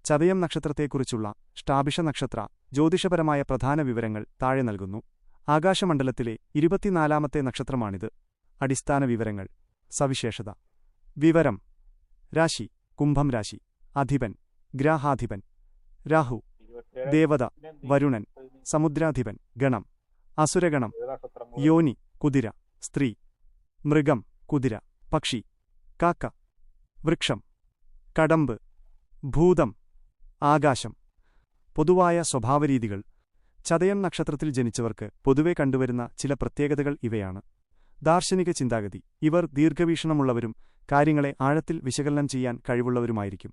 ചതയം നക്ഷത്രത്തെക്കുറിച്ചുള്ള ഷ്ടാഭിഷ നക്ഷത്ര ജ്യോതിഷപരമായ പ്രധാന വിവരങ്ങൾ താഴെ നൽകുന്നു. ആകാശമണ്ഡലത്തിലെ 24ാമത്തെ നക്ഷത്രമാണിത്. അടിസ്ഥാന വിവരങ്ങൾ. സവിശേഷത. വിവരം. രാശി കുംഭം രാശി. അധിപൻ ഗ്രാഹാധിപൻ രാഹു. ദേവത വരുണൻ. സമുദ്രാധിപൻ ഗണം അസുരഗണം. യോനി കുതിര സ്ത്രീ. മൃഗം കുതിര പക്ഷി കാക്ക. വൃക്ഷം കടമ്പ്. ഭൂതം ആകാശം. പൊതുവായ സ്വഭാവരീതികൾ. ചതയം നക്ഷത്രത്തിൽ ജനിച്ചവർക്ക് പൊതുവെ കണ്ടുവരുന്ന ചില പ്രത്യേകതകൾ ഇവയാണ്. ദാർശനിക ചിന്താഗതി. ഇവർ ദീർഘവീക്ഷണമുള്ളവരും കാര്യങ്ങളെ ആഴത്തിൽ വിശകലനം ചെയ്യാൻ കഴിവുള്ളവരുമായിരിക്കും.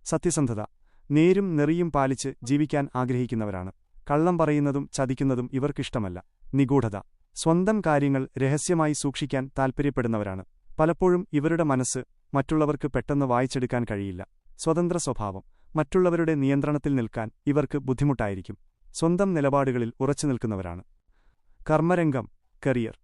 സത്യസന്ധത. നേരും നെറിയും പാലിച്ച് ജീവിക്കാൻ ആഗ്രഹിക്കുന്നവരാണ്. കള്ളം പറയുന്നതും ചതിക്കുന്നതും ഇവർക്കിഷ്ടമല്ല. നിഗൂഢത. സ്വന്തം കാര്യങ്ങൾ രഹസ്യമായി സൂക്ഷിക്കാൻ താൽപ്പര്യപ്പെടുന്നവരാണ്. പലപ്പോഴും ഇവരുടെ മനസ്സ് മറ്റുള്ളവർക്ക് പെട്ടെന്ന് വായിച്ചെടുക്കാൻ കഴിയില്ല. സ്വതന്ത്ര സ്വഭാവം. മറ്റുള്ളവരുടെ നിയന്ത്രണത്തിൽ നിൽക്കാൻ ഇവർക്ക് ബുദ്ധിമുട്ടായിരിക്കും. സ്വന്തം നിലപാടുകളിൽ ഉറച്ചുനിൽക്കുന്നവരാണ്. കർമ്മരംഗം കരിയർ.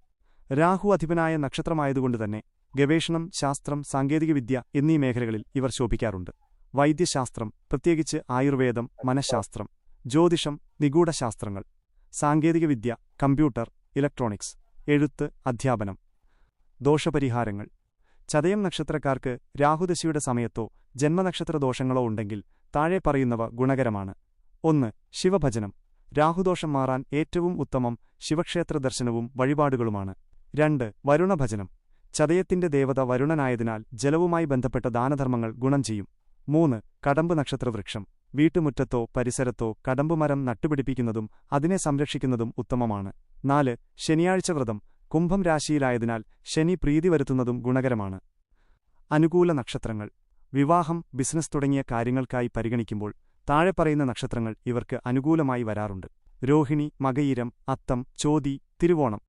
രാഹു അധിപനായ നക്ഷത്രമായതുകൊണ്ടുതന്നെ ഗവേഷണം, ശാസ്ത്രം, സാങ്കേതികവിദ്യ എന്നീ മേഖലകളിൽ ഇവർ ശോഭിക്കാറുണ്ട്. വൈദ്യശാസ്ത്രം, പ്രത്യേകിച്ച് ആയുർവേദം, മനഃശാസ്ത്രം, ജ്യോതിഷം, നിഗൂഢശാസ്ത്രങ്ങൾ, സാങ്കേതികവിദ്യ, കമ്പ്യൂട്ടർ, ഇലക്ട്രോണിക്സ്, എഴുത്ത്, അധ്യാപനം. ദോഷപരിഹാരങ്ങൾ. ചതയം നക്ഷത്രക്കാർക്ക് രാഹുദശയുടെ സമയത്തോ ജന്മനക്ഷത്ര ദോഷങ്ങളോ ഉണ്ടെങ്കിൽ താഴെ പറയുന്നവ ഗുണകരമാണ്. 1. ശിവഭജനം. രാഹുദോഷം മാറാൻ ഏറ്റവും ഉത്തമം ശിവക്ഷേത്ര ദർശനവും വഴിപാടുകളുമാണ്. 2. വരുണഭജനം. ചതയത്തിന്റെ ദേവത വരുണനായതിനാൽ ജലവുമായി ബന്ധപ്പെട്ട ദാനധർമ്മങ്ങൾ ഗുണം ചെയ്യും. 3. കടമ്പ് നക്ഷത്രവൃക്ഷം. വീട്ടുമുറ്റത്തോ പരിസരത്തോ കടമ്പുമരം നട്ടുപിടിപ്പിക്കുന്നതും അതിനെ സംരക്ഷിക്കുന്നതും ഉത്തമമാണ്. 4. ശനിയാഴ്ച വ്രതം. കുംഭം രാശിയിലായതിനാൽ ശനി പ്രീതി വരുത്തുന്നതും ഗുണകരമാണ്. അനുകൂല നക്ഷത്രങ്ങൾ. വിവാഹം, ബിസിനസ് തുടങ്ങിയ കാര്യങ്ങൾക്കായി പരിഗണിക്കുമ്പോൾ താഴെ പറയുന്ന നക്ഷത്രങ്ങൾ ഇവർക്ക് അനുകൂലമായി വരാറുണ്ട്. രോഹിണി, മകയിരം, അത്തം, ചോതി, തിരുവോണം.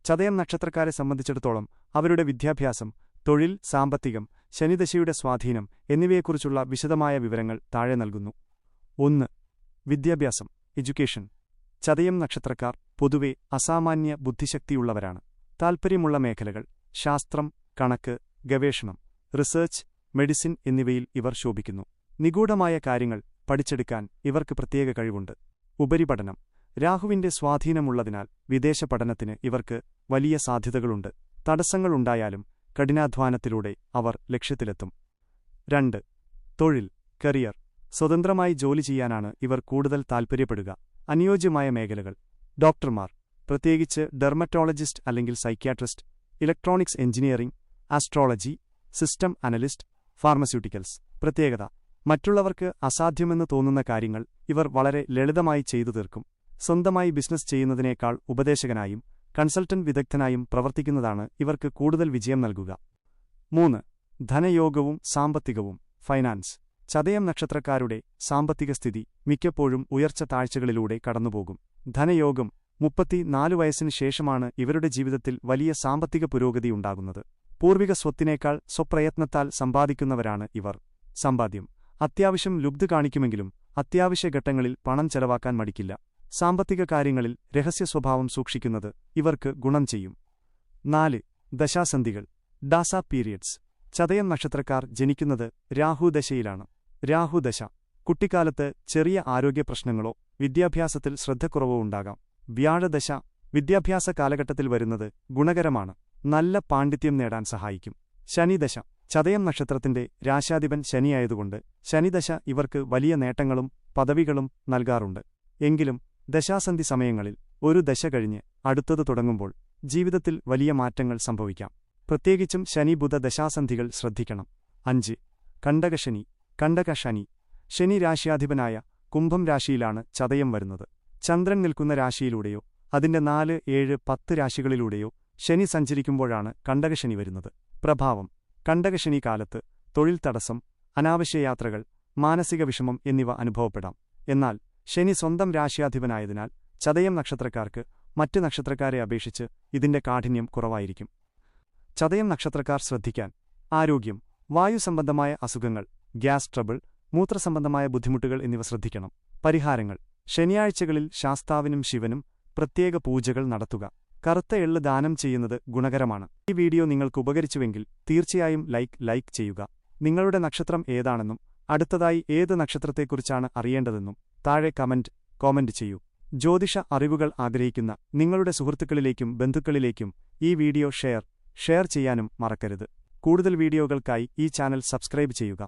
ചതയം നക്ഷത്രക്കാരെ സംബന്ധിച്ചിടത്തോളം അവരുടെ വിദ്യാഭ്യാസം, തൊഴിൽ, സാമ്പത്തികം, ശനിദശയുടെ സ്വാധീനം എന്നിവയെക്കുറിച്ചുള്ള വിശദമായ വിവരങ്ങൾ താഴെ നൽകുന്നു. 1. വിദ്യാഭ്യാസം എഡ്യൂക്കേഷൻ. ചതയം നക്ഷത്രക്കാർ പൊതുവെ അസാമാന്യ ബുദ്ധിശക്തിയുള്ളവരാണ്. താൽപ്പര്യമുള്ള മേഖലകൾ ശാസ്ത്രം, കണക്ക്, ഗവേഷണം, റിസർച്ച്, മെഡിസിൻ എന്നിവയിൽ ഇവർ ശോഭിക്കുന്നു. നിഗൂഢമായ കാര്യങ്ങൾ പഠിച്ചെടുക്കാൻ ഇവർക്ക് പ്രത്യേക കഴിവുണ്ട്. ഉപരിപഠനം. രാഹുവിന്റെ സ്വാധീനമുള്ളതിനാൽ വിദേശ പഠനത്തിന് ഇവർക്ക് വലിയ സാധ്യതകളുണ്ട്. തടസ്സങ്ങളുണ്ടായാലും കഠിനാധ്വാനത്തിലൂടെ അവർ ലക്ഷ്യത്തിലെത്തും. 2. തൊഴിൽ കരിയർ. സ്വതന്ത്രമായി ജോലി ചെയ്യാനാണ് ഇവർ കൂടുതൽ താൽപ്പര്യപ്പെടുക. അനുയോജ്യമായ മേഖലകൾ ഡോക്ടർമാർ, പ്രത്യേകിച്ച് ഡെർമറ്റോളജിസ്റ്റ് അല്ലെങ്കിൽ psychiatrist, electronics engineering, astrology, system analyst, pharmaceuticals. പ്രത്യേകത. മറ്റുള്ളവർക്ക് അസാധ്യമെന്ന് തോന്നുന്ന കാര്യങ്ങൾ ഇവർ വളരെ ലളിതമായി ചെയ്തു തീർക്കും. സ്വന്തമായി ബിസിനസ് ചെയ്യുന്നതിനേക്കാൾ ഉപദേശകനായും കൺസൾട്ടന്റ് വിദഗ്ധനായും പ്രവർത്തിക്കുന്നതാണ് ഇവർക്ക് കൂടുതൽ വിജയം നൽകുക. 3. ധനയോഗവും സാമ്പത്തികവും ഫൈനാൻസ്. ചതയം നക്ഷത്രക്കാരുടെ സാമ്പത്തിക സ്ഥിതി മിക്കപ്പോഴും ഉയർച്ച താഴ്ചകളിലൂടെ കടന്നുപോകും. ധനയോഗം. 34 വയസ്സിന് ശേഷമാണ് ഇവരുടെ ജീവിതത്തിൽ വലിയ സാമ്പത്തിക പുരോഗതി ഉണ്ടാകുന്നത്. പൂർവിക സ്വത്തിനേക്കാൾ സ്വപ്രയത്നത്താൽ സമ്പാദിക്കുന്നവരാണ് ഇവർ. സമ്പാദ്യം. അത്യാവശ്യം ലുബ്ധ കാണിക്കുമെങ്കിലും അത്യാവശ്യ ഘട്ടങ്ങളിൽ പണം ചെലവാക്കാൻ മടിക്കില്ല. സാമ്പത്തിക കാര്യങ്ങളിൽ രഹസ്യ സ്വഭാവം സൂക്ഷിക്കുന്നത് ഇവർക്ക് ഗുണം ചെയ്യും. 4. ദശാസന്ധികൾ ഡാസ പീരിയഡ്സ്. ചതയം നക്ഷത്രക്കാർ ജനിക്കുന്നത് രാഹുദശയിലാണ്. രാഹുദശ. കുട്ടിക്കാലത്ത് ചെറിയ ആരോഗ്യ പ്രശ്നങ്ങളോ വിദ്യാഭ്യാസത്തിൽ ശ്രദ്ധക്കുറവോ ഉണ്ടാകാം. വ്യാഴദശ. വിദ്യാഭ്യാസ കാലഘട്ടത്തിൽ വരുന്നത് ഗുണകരമാണ്. നല്ല പാണ്ഡിത്യം നേടാൻ സഹായിക്കും. ശനിദശ. ചതയം നക്ഷത്രത്തിന്റെ രാശാധിപൻ ശനിയായതുകൊണ്ട് ശനിദശ ഇവർക്ക് വലിയ നേട്ടങ്ങളും പദവികളും നൽകാറുണ്ട്. എങ്കിലും ദശാസന്ധി സമയങ്ങളിൽ ഒരു ദശ കഴിഞ്ഞ് അടുത്തത് തുടങ്ങുമ്പോൾ ജീവിതത്തിൽ വലിയ മാറ്റങ്ങൾ സംഭവിക്കാം. പ്രത്യേകിച്ചും ശനി ബുധ ദശാസന്ധികൾ ശ്രദ്ധിക്കണം. 5. കണ്ടകശനി. കണ്ടകശനി. ശനി രാശ്യാധിപനായ കുംഭം രാശിയിലാണ് ചതയം വരുന്നത്. ചന്ദ്രൻ നിൽക്കുന്ന രാശിയിലൂടെയോ അതിന്റെ 4, 7, 10 രാശികളിലൂടെയോ ശനി സഞ്ചരിക്കുമ്പോഴാണ് കണ്ടകശനി വരുന്നത്. പ്രഭാവം. കണ്ടകശനി കാലത്ത് തൊഴിൽ തടസ്സം, അനാവശ്യ യാത്രകൾ, മാനസിക വിഷമം എന്നിവ അനുഭവപ്പെടാം. എന്നാൽ ശനി സ്വന്തം രാശ്യാധിപനായതിനാൽ ചതയം നക്ഷത്രക്കാർക്ക് മറ്റ് നക്ഷത്രക്കാരെ അപേക്ഷിച്ച് ഇതിന്റെ കാഠിന്യം കുറവായിരിക്കും. ചതയം നക്ഷത്രക്കാർ ശ്രദ്ധിക്കാൻ. ആരോഗ്യം. വായുസംബന്ധമായ അസുഖങ്ങൾ, ഗ്യാസ് ട്രബിൾ, മൂത്രസംബന്ധമായ ബുദ്ധിമുട്ടുകൾ എന്നിവ ശ്രദ്ധിക്കണം. പരിഹാരങ്ങൾ. ശനിയാഴ്ചകളിൽ ശാസ്താവിനും ശിവനും പ്രത്യേക പൂജകൾ നടത്തുക. കറുത്ത എള്ള് ദാനം ചെയ്യുന്നത് ഗുണകരമാണ്. ഈ വീഡിയോ നിങ്ങൾക്ക് ഉപകരിച്ചുവെങ്കിൽ തീർച്ചയായും ലൈക്ക് ചെയ്യുക. നിങ്ങളുടെ നക്ഷത്രം ഏതാണെന്നും അടുത്തതായി ഏത് നക്ഷത്രത്തെക്കുറിച്ചാണ് അറിയേണ്ടതെന്നും താഴെ കോമന്റ് ചെയ്യൂ. ജ്യോതിഷ അറിവുകൾ ആഗ്രഹിക്കുന്ന നിങ്ങളുടെ സുഹൃത്തുക്കളിലേക്കും ബന്ധുക്കളിലേക്കും ഈ വീഡിയോ ഷെയർ ചെയ്യാനും മറക്കരുത്. കൂടുതൽ വീഡിയോകൾക്കായി ഈ ചാനൽ സബ്സ്ക്രൈബ് ചെയ്യുക.